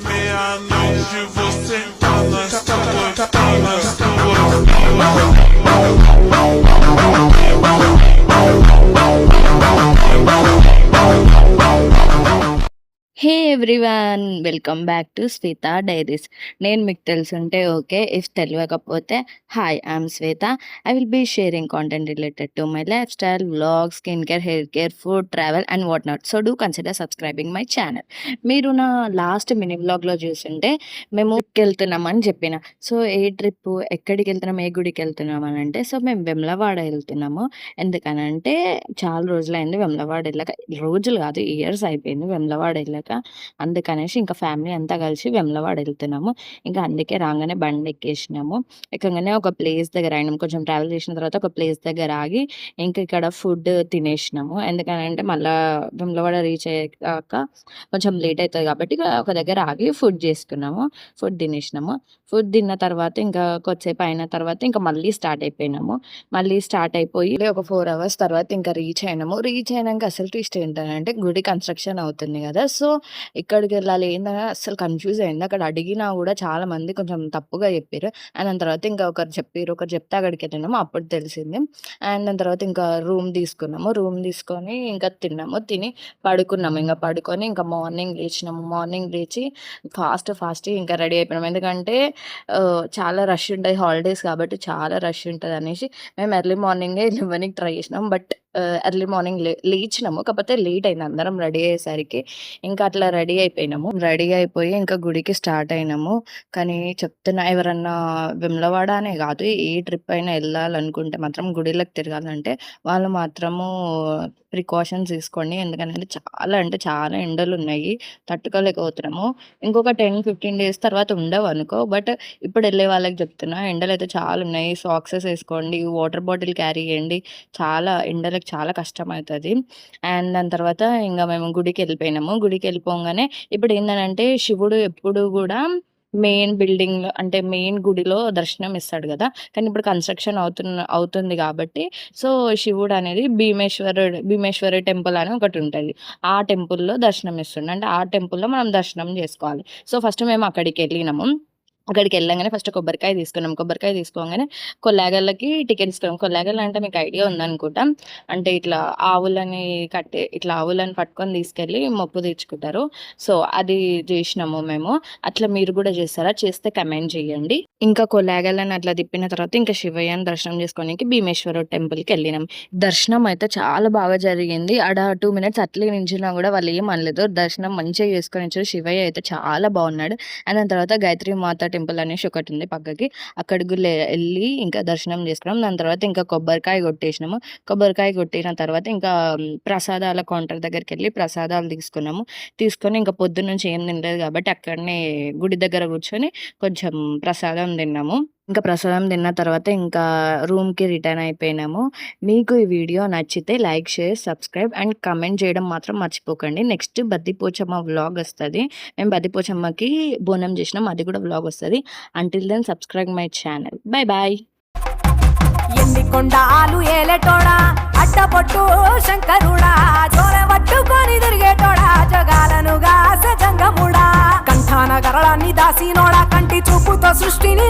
meia-noite você balança, balança. Hey everyone, welcome back to Shweta diaries. నేను మీకు తెలుసుంటే okay, if తెలియకపోతే hi, I'm Shweta. I will be sharing content related to my lifestyle, vlog, skin care, hair care, food, travel and what not. So do consider subscribing my channel. మీరు నా last mini వ్లాగ్లో చూస్తుంటే మేము వెళ్తున్నామని చెప్పిన. So ఏ trip, ఎక్కడికి వెళ్తున్నాం, ఏ గుడికి వెళ్తున్నాం అని అంటే, సో మేము వెమ్లవాడ వెళ్తున్నాము. ఎందుకనంటే చాలా రోజులైంది వెమ్లవాడ వెళ్ళాక, రోజులు కాదు ఇయర్స్ అయిపోయింది వెమ్లవాడ వెళ్ళాక. అందుకనేసి ఇంకా ఫ్యామిలీ అంతా కలిసి వెమ్లవాడ వెళ్తున్నాము. ఇంకా అందుకే రాగానే బండి ఎక్కేసినాము. ఎక్కగానే ఒక ప్లేస్ దగ్గర అయినాము. కొంచెం ట్రావెల్ చేసిన తర్వాత ఒక ప్లేస్ దగ్గర ఆగి ఇంకా ఇక్కడ ఫుడ్ తినేసినాము. ఎందుకనంటే మళ్ళీ వెమ్లవాడ రీచ్ అయ్యాక కొంచెం లేట్ అవుతుంది కాబట్టి ఒక దగ్గర ఆగి ఫుడ్ చేసుకున్నాము. ఫుడ్ తినేసినాము. ఫుడ్ తిన్న తర్వాత ఇంకా కొద్దిసేపు అయిన తర్వాత ఇంకా మళ్ళీ స్టార్ట్ అయిపోయినాము. మళ్ళీ స్టార్ట్ అయిపోయి ఒక 4 hours తర్వాత ఇంకా రీచ్ అయినాము. రీచ్ అయినాక అసలు ట్విస్ట్ ఏంటంటే గుడి కన్స్ట్రక్షన్ అవుతుంది కదా. సో ఇక్కడికి వెళ్ళాలి ఏంటంటే అసలు కన్ఫ్యూజ్ అయింది. అక్కడ అడిగినా కూడా చాలా మంది కొంచెం తప్పుగా చెప్పారు. అండ్ దాని తర్వాత ఇంకా ఒకరు చెప్పారు, ఒకరు చెప్తే అక్కడికి వెళ్ళినాము. అప్పుడు తెలిసింది. అండ్ దాని తర్వాత ఇంకా రూమ్ తీసుకున్నాము. రూమ్ తీసుకొని ఇంకా తిన్నాము. తిని పడుకున్నాము. ఇంకా పడుకొని ఇంకా మార్నింగ్ లేచినాము. మార్నింగ్ లేచి ఫాస్ట్ ఇంకా రెడీ అయిపోయినాము. ఎందుకంటే చాలా రష్ ఉంటుంది, హాలిడేస్ కాబట్టి చాలా రష్ ఉంటుంది అనేసి మేము ఎర్లీ మార్నింగే 11కి ట్రై చేసినాం. బట్ ఎర్లీ మార్నింగ్ లేచినాము. కాకపోతే లేట్ అయింది అందరం రెడీ అయ్యేసరికి. ఇంకా అట్లా రెడీ అయిపోయినాము. రెడీ అయిపోయి ఇంకా గుడికి స్టార్ట్ అయినాము. కానీ చెప్తున్నా, ఎవరన్నా వెమ్లవాడ అనే కాదు, ఏ ట్రిప్ అయినా వెళ్ళాలనుకుంటే మాత్రం గుడిలోకి తిరగాలంటే వాళ్ళు మాత్రము ప్రికాషన్స్ తీసుకోండి. ఎందుకంటే చాలా అంటే చాలా ఎండలు ఉన్నాయి, తట్టుకోలేకపోతున్నాము. ఇంకొక 10-15 days తర్వాత ఉండవు అనుకో. బట్ ఇప్పుడు వెళ్ళే వాళ్ళకి చెప్తున్నా, ఎండలు అయితే చాలా ఉన్నాయి. సాక్సెస్ వేసుకోండి, వాటర్ బాటిల్ క్యారీ చేయండి. చాలా ఎండలకు చాలా కష్టం అవుతుంది. అండ్ దాని తర్వాత ఇంకా మేము గుడికి వెళ్ళిపోయినాము. గుడికి వెళ్ళిపోగానే ఇప్పుడు ఏంటంటే శివుడు ఎప్పుడు కూడా మెయిన్ బిల్డింగ్ అంటే మెయిన్ గుడిలో దర్శనం ఇస్తాడు కదా. కానీ ఇప్పుడు కన్స్ట్రక్షన్ అవుతుంది కాబట్టి సో శివుడు అనేది భీమేశ్వరి టెంపుల్ అని ఒకటి ఉంటుంది. ఆ టెంపుల్లో దర్శనం ఇస్తుండే. అంటే ఆ టెంపుల్లో మనం దర్శనం చేసుకోవాలి. సో ఫస్ట్ మేము అక్కడికి వెళ్ళినాము. అక్కడికి వెళ్ళగానే ఫస్ట్ కొబ్బరికాయ తీసుకున్నాం. కొబ్బరికాయ తీసుకోగానే కొల్లాగళ్ళకి టికెట్ ఇస్తున్నాం. కొల్లాగల్ అంటే మీకు ఐడియా ఉందనుకుంటా. అంటే ఇట్లా ఆవులని పట్టుకొని తీసుకెళ్ళి మొక్కు తీర్చుకుంటారు. సో అది చేసినాము మేము. అట్లా మీరు కూడా చేస్తారా? చేస్తే కమెంట్ చేయండి. ఇంకా కొల్లాగలని అట్లా తిప్పిన తర్వాత ఇంకా శివయ్యని దర్శనం చేసుకోనికి భీమేశ్వర టెంపుల్కి వెళ్ళినాం. దర్శనం అయితే చాలా బాగా జరిగింది. ఆడ 2 minutes అట్లే నించున్నా కూడా వాళ్ళు ఏం అనలేదు. దర్శనం మంచిగా చేసుకొని వచ్చారు. శివయ్య అయితే చాలా బాగున్నాడు. అండ్ దాని తర్వాత గాయత్రి మాత టెంపుల్ అనేసి ఒకటి ఉంది పక్కకి, అక్కడికి వెళ్ళి ఇంకా దర్శనం చేసుకున్నాం. దాని తర్వాత ఇంకా కొబ్బరికాయ కొట్టేసినాము. కొబ్బరికాయ కొట్టిన తర్వాత ఇంకా ప్రసాదాల కౌంటర్ దగ్గరికి వెళ్ళి ప్రసాదాలు తీసుకొని ఇంకా పొద్దున్న నుంచి ఏం తినలేదు కాబట్టి అక్కడనే గుడి దగ్గర కూర్చొని కొంచెం ప్రసాదం తిన్నాము. ఇంకా ప్రసాదం తిన్న తర్వాత ఇంకా రూమ్కి రిటర్న్ అయిపోయినాము. మీకు ఈ వీడియో నచ్చితే like, share, subscribe and comment చేయడం మాత్రం మర్చిపోకండి. నెక్స్ట్ బద్దిపోచమ్మ వ్లాగ్ వస్తుంది. మేము బద్దిపోచమ్మకి బోనం చేసినాం, అది కూడా వ్లాగ్ వస్తుంది. Until then subscribe my channel. Bye. ఎన్ని కొండాలు ఏలేటోడా, అడ్డపొట్టు శంకరుడా, జోర పట్టుకొని తిరిగేటోడా, జగాలను గాస జంగముడా, కంఠాన గరళాన్ని దాసినోడా, కంటి చూపుతో సృష్టిని